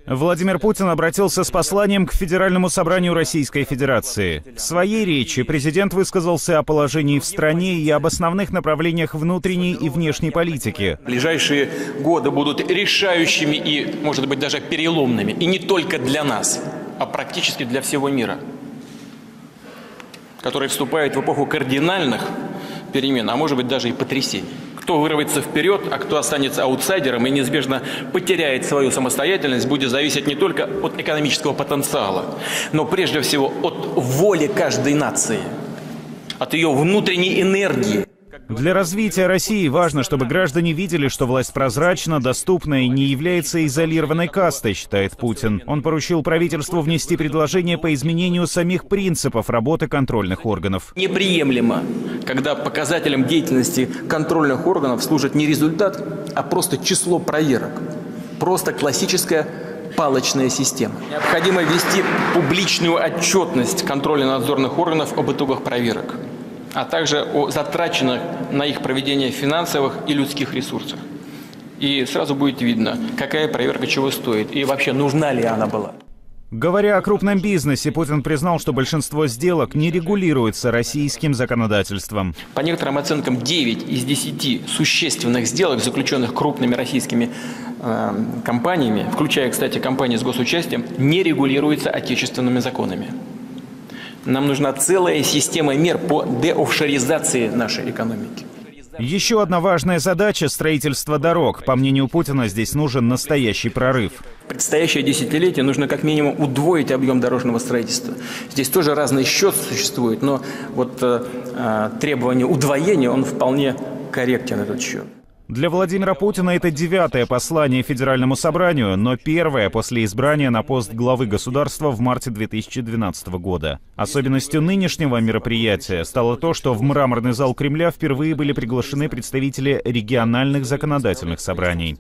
Владимир Путин обратился с посланием к Федеральному собранию Российской Федерации. В своей речи президент высказался о положении в стране и об основных направлениях внутренней и внешней политики. Ближайшие годы будут решающими и, может быть, даже переломными. И не только для нас, а практически для всего мира, который вступает в эпоху кардинальных перемен, а может быть даже и потрясений. Кто вырвется вперед, а кто останется аутсайдером и неизбежно потеряет свою самостоятельность, будет зависеть не только от экономического потенциала, но прежде всего от воли каждой нации, от ее внутренней энергии. Для развития России важно, чтобы граждане видели, что власть прозрачна, доступна и не является изолированной кастой, считает Путин. Он поручил правительству внести предложение по изменению самих принципов работы контрольных органов. Неприемлемо, когда показателем деятельности контрольных органов служит не результат, а просто число проверок. Просто классическая палочная система. Необходимо ввести публичную отчетность контрольно-надзорных органов об итогах проверок, а также о затраченных на их проведение финансовых и людских ресурсах. И сразу будет видно, какая проверка чего стоит и вообще нужна ли она была. Говоря о крупном бизнесе, Путин признал, что большинство сделок не регулируется российским законодательством. По некоторым оценкам, 9 из 10 существенных сделок, заключенных крупными российскими компаниями, включая, кстати, компании с госучастием, не регулируются отечественными законами. Нам нужна целая система мер по деофшоризации нашей экономики. Еще одна важная задача – строительство дорог. По мнению Путина, здесь нужен настоящий прорыв. В предстоящее десятилетие нужно как минимум удвоить объем дорожного строительства. Здесь тоже разный счет существует, но вот требование удвоения, он вполне корректен, этот счет. Для Владимира Путина это 9-е послание Федеральному собранию, но первое после избрания на пост главы государства в марте 2012 года. Особенностью нынешнего мероприятия стало то, что в мраморный зал Кремля впервые были приглашены представители региональных законодательных собраний.